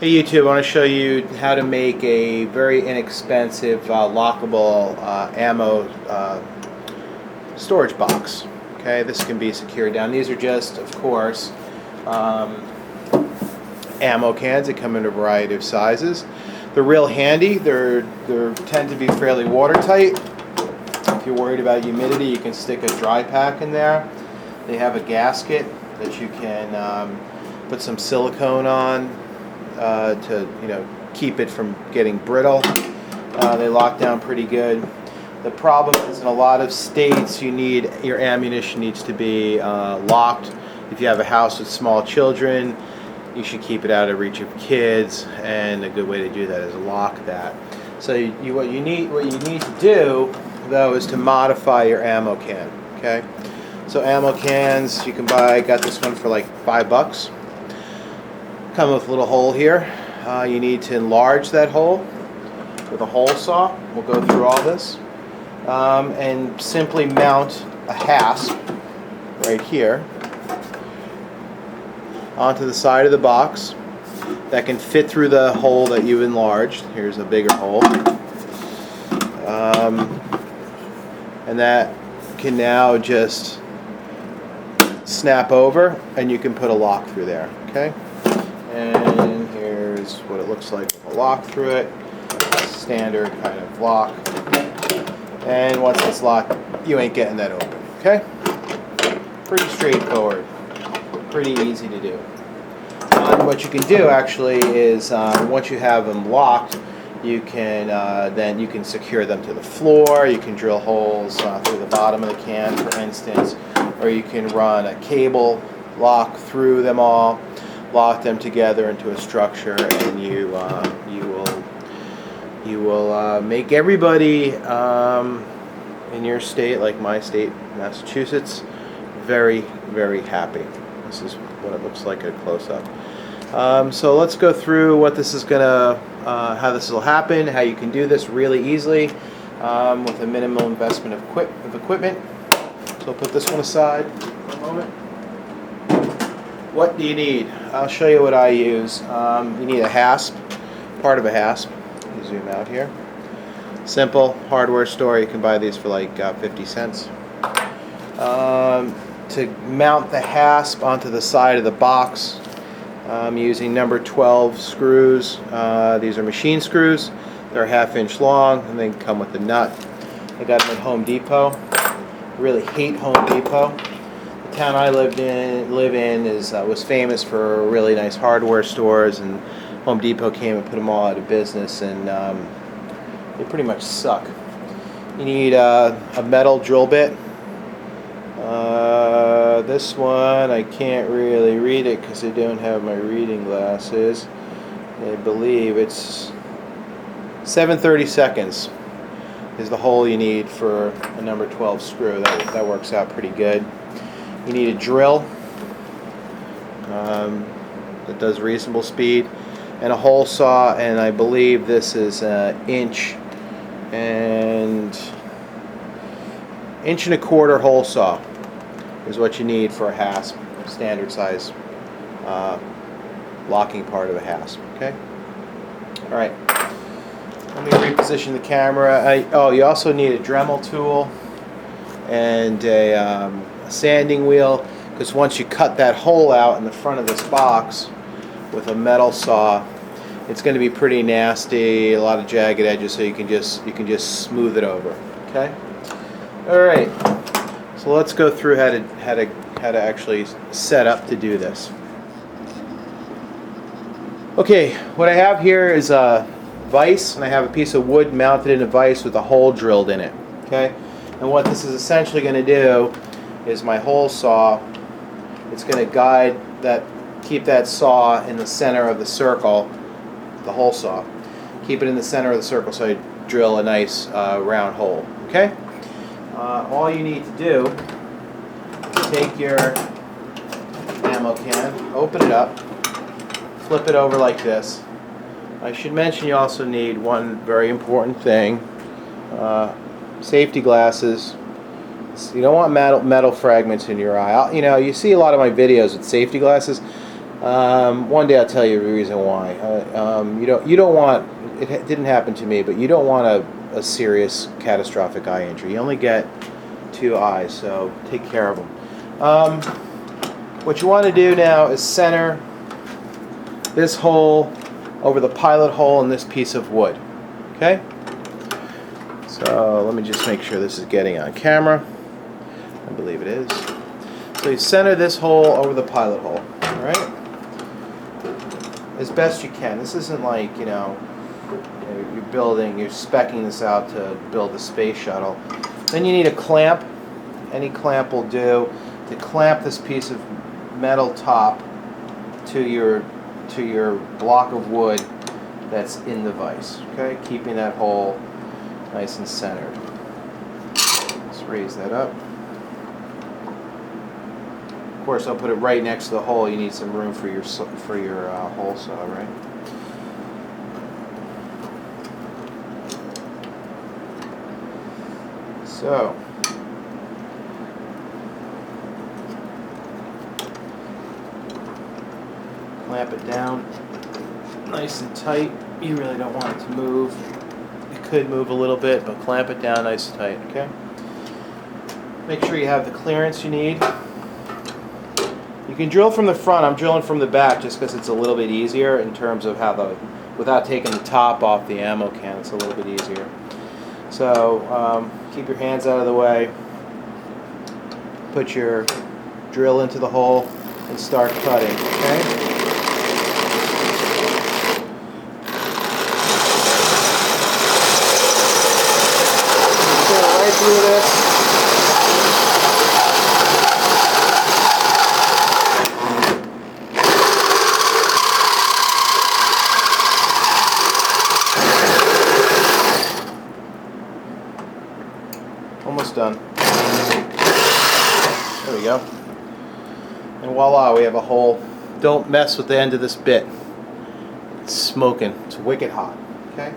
Hey YouTube, I want to show you how to make a very inexpensive lockable ammo storage box. Okay, this can be secured down. These are just, of course, ammo cans. They come in a variety of sizes. They're real handy. They tend to be fairly watertight. If you're worried about humidity, you can stick a dry pack in there. They have a gasket that you can put some silicone on to keep it from getting brittle. They lock down pretty good. The problem is in a lot of states your ammunition needs to be locked. If you have a house with small children, you should keep it out of reach of kids, and a good way to do that is lock that. So what you need to do though is to modify your ammo can. Okay, so ammo cans you can buy. I got this one for like $5. Come with a little hole here. You need to enlarge that hole with a hole saw. We'll go through all this and simply mount a hasp right here onto the side of the box that can fit through the hole that you enlarged. Here's a bigger hole, and that can now just snap over, and you can put a lock through there. Okay. And here's what it looks like with a lock through it. Standard kind of lock. And once it's locked, you ain't getting that open. Okay? Pretty straightforward. Pretty easy to do. What you can do actually is once you have them locked, you can then you can secure them to the floor. You can drill holes through the bottom of the can, for instance, or you can run a cable lock through them all. Lock them together into a structure, and you will make everybody in your state, like my state, Massachusetts, very, very happy. This is what it looks like at a close-up. So let's go through what this is gonna, how this will happen, how you can do this really easily with a minimal investment of equipment. So I'll put this one aside for a moment. What do you need? I'll show you what I use. You need a hasp, part of a hasp. You zoom out here. Simple hardware store. You can buy these for like 50 cents. To mount the hasp onto the side of the box, I'm using number 12 screws. These are machine screws. They're a 1/2 inch long, and they come with the nut. I got them at Home Depot. I really hate Home Depot. The town I live in was famous for really nice hardware stores, and Home Depot came and put them all out of business, and they pretty much suck. You need a metal drill bit. This one I can't really read it because I don't have my reading glasses. I believe it's 7/32 is the hole you need for a number 12 screw. That works out pretty good. You need a drill that does reasonable speed, and a hole saw, and I believe this is an inch and a quarter hole saw is what you need for a hasp, standard size locking part of a hasp. Okay. All right. Let me reposition the camera. You also need a Dremel tool and a sanding wheel, because once you cut that hole out in the front of this box with a metal saw, it's going to be pretty nasty, a lot of jagged edges, so you can just smooth it over. Okay. All right. So let's go through how to actually set up to do this. Okay, what I have here is a vise, and I have a piece of wood mounted in a vise with a hole drilled in it. Okay, and what this is essentially going to do is my hole saw, it's going to keep that saw in the center of the circle, the hole saw. Keep it in the center of the circle so I drill a nice round hole. Okay? All you need to do is take your ammo can, open it up, flip it over like this. I should mention you also need one very important thing, safety glasses. You don't want metal fragments in your eye. You see a lot of my videos with safety glasses. One day I'll tell you the reason why. You don't want, didn't happen to me, but you don't want a serious catastrophic eye injury. You only get 2 eyes, so take care of them. What you want to do now is center this hole over the pilot hole in this piece of wood. Okay? So let me just make sure this is getting on camera. I believe it is. So you center this hole over the pilot hole, all right? As best you can. This isn't like, you're speccing this out to build a space shuttle. Then you need a clamp. Any clamp will do to clamp this piece of metal top to your block of wood that's in the vise. Okay, keeping that hole nice and centered. Let's raise that up. Of course, I'll put it right next to the hole. You need some room for your hole saw, right? So, clamp it down nice and tight. You really don't want it to move. It could move a little bit, but clamp it down nice and tight, okay? Make sure you have the clearance you need. You can drill from the front. I'm drilling from the back just because it's a little bit easier in terms of how without taking the top off the ammo can, it's a little bit easier. So keep your hands out of the way. Put your drill into the hole and start cutting, okay? Right through this. Almost done. There we go. And voila, we have a hole. Don't mess with the end of this bit. It's smoking. It's wicked hot. Okay?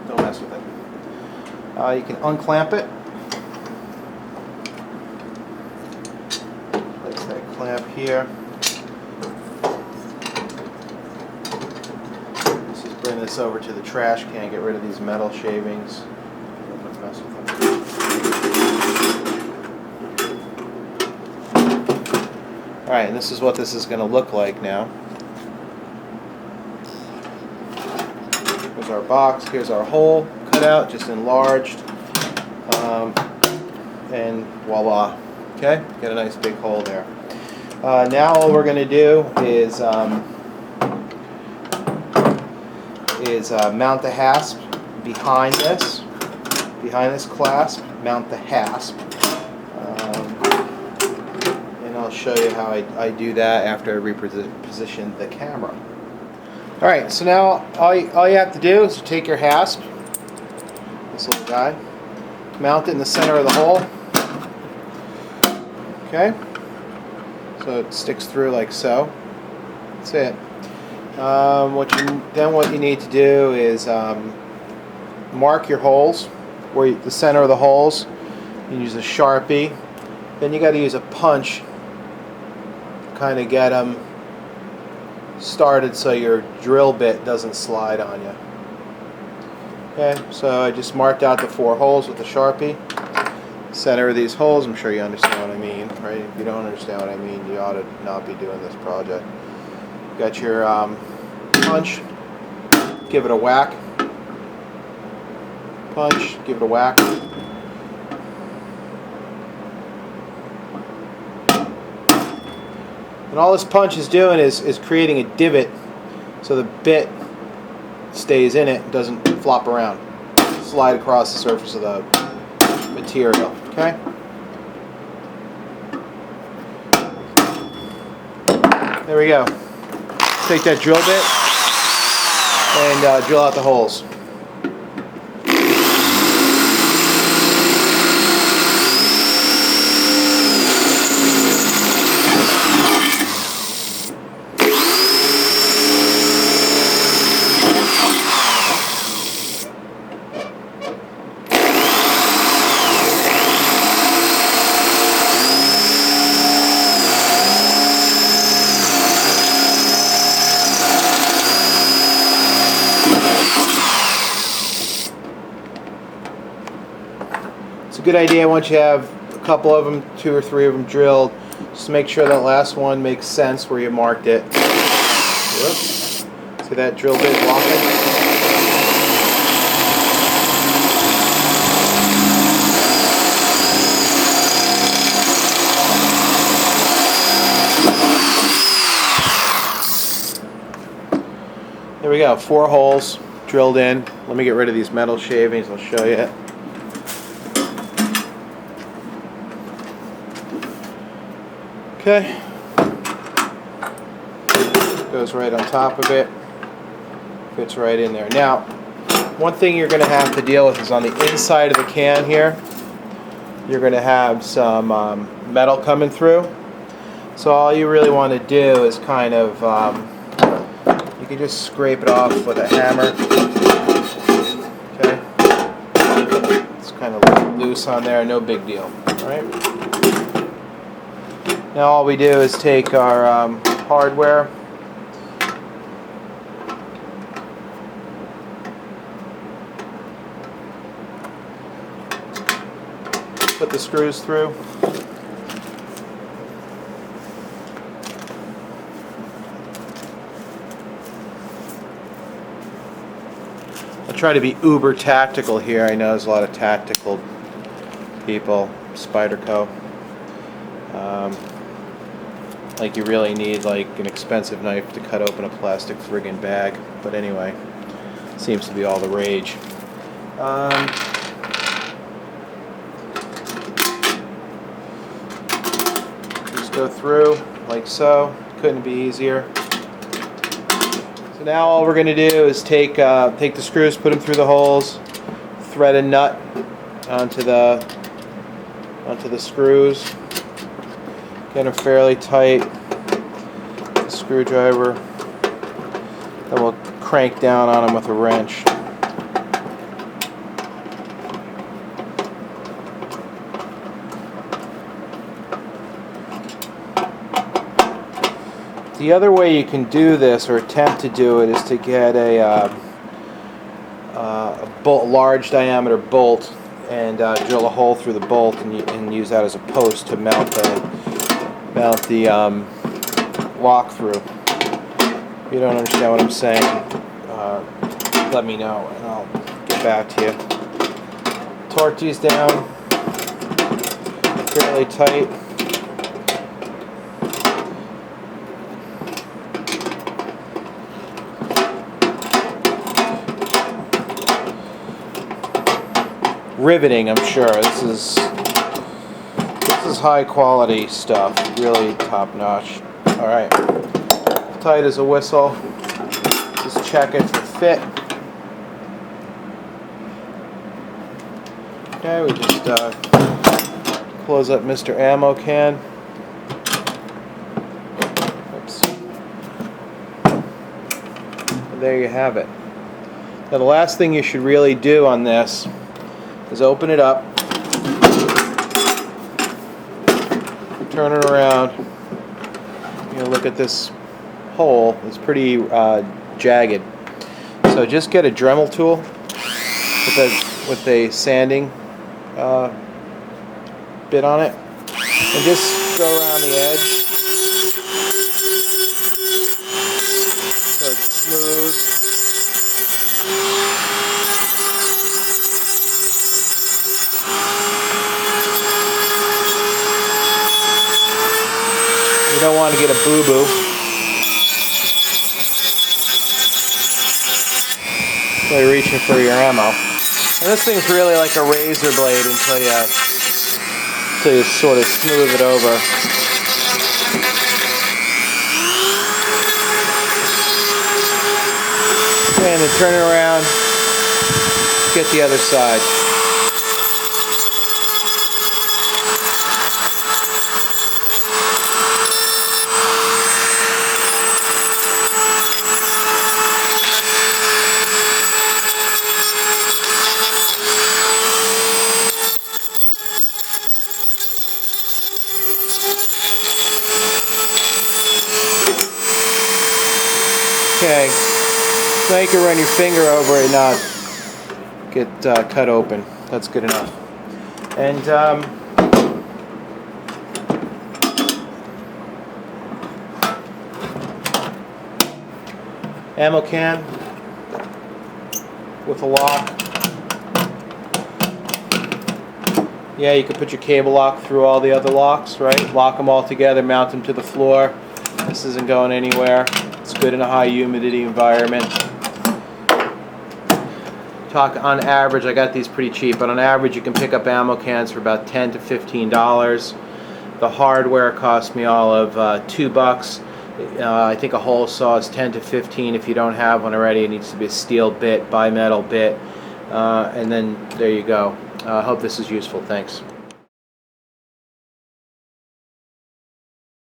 Don't mess with it. You can unclamp it. Place that clamp here. Let's just bring this over to the trash can. Get rid of these metal shavings. Don't mess with them. Alright, and this is what this is going to look like now. Here's our box, here's our hole cut out, just enlarged, and voila. Okay, get a nice big hole there. Now all we're going to do is mount the hasp behind this clasp. Mount the hasp. I'll show you how I do that after I reposition the camera. Alright, so now all you have to do is take your hasp, this little guy, mount it in the center of the hole. Okay? So it sticks through like so. That's it. What you need to do is mark your holes, the center of the holes. You use a Sharpie. Then you got to use a punch. Kind of get them started so your drill bit doesn't slide on you. Okay, so I just marked out the 4 holes with the Sharpie. Center of these holes, I'm sure you understand what I mean, right? If you don't understand what I mean, you ought to not be doing this project. Got your punch, give it a whack. Punch, give it a whack. And all this punch is doing is creating a divot so the bit stays in it and doesn't flop around, slide across the surface of the material. Okay? There we go. Take that drill bit and drill out the holes. good idea once you have a couple of them, 2 or 3 of them drilled, just make sure that last one makes sense where you marked it. Whoops. See that drill bit walking? There we go, 4 holes drilled in. Let me get rid of these metal shavings, I'll show you. Okay. Goes right on top of it. Fits right in there. Now, one thing you're going to have to deal with is on the inside of the can here, you're going to have some metal coming through. So all you really want to do is kind of you can just scrape it off with a hammer. Okay, it's kind of loose on there, no big deal. All right. Now all we do is take our hardware, put the screws through. I'll try to be uber tactical here. I know there's a lot of tactical people, Spyderco. Like you really need like an expensive knife to cut open a plastic friggin' bag. But anyway, seems to be all the rage. Just go through like so. Couldn't be easier. So now all we're going to do is take the screws, put them through the holes, thread a nut onto the screws, get them fairly tight. The screwdriver, then we'll crank down on them with a wrench. The other way you can do this, or attempt to do it, is to get a large diameter bolt and drill a hole through the bolt and use that as a post to mount the lock through. If you don't understand what I'm saying, let me know and I'll get back to you. Torque these down fairly tight. Riveting, I'm sure. This is high quality stuff, really top notch. All right, tight as a whistle. Just check it for fit. Okay, we just close up Mr. Ammo can. Oops. And there you have it. Now the last thing you should really do on this is open it up, turn it around. You know, look at this hole. It's pretty jagged. So just get a Dremel tool with a sanding bit on it, and just go around the edge so it's smooth. You don't want to get a boo-boo. So you're reaching for your ammo. And this thing's really like a razor blade until you sort of smooth it over. And then turn it around, get the other side. Okay, so you can run your finger over it and not get cut open. That's good enough. And ammo can with a lock. Yeah, you can put your cable lock through all the other locks, right? Lock them all together, mount them to the floor. This isn't going anywhere. It's good in a high humidity environment. On average, I got these pretty cheap, but on average you can pick up ammo cans for about $10 to $15. The hardware cost me all of $2. I think a hole saw is 10 to 15. If you don't have one already, it needs to be a steel bit, bimetal bit, and then there you go. I hope this is useful. Thanks.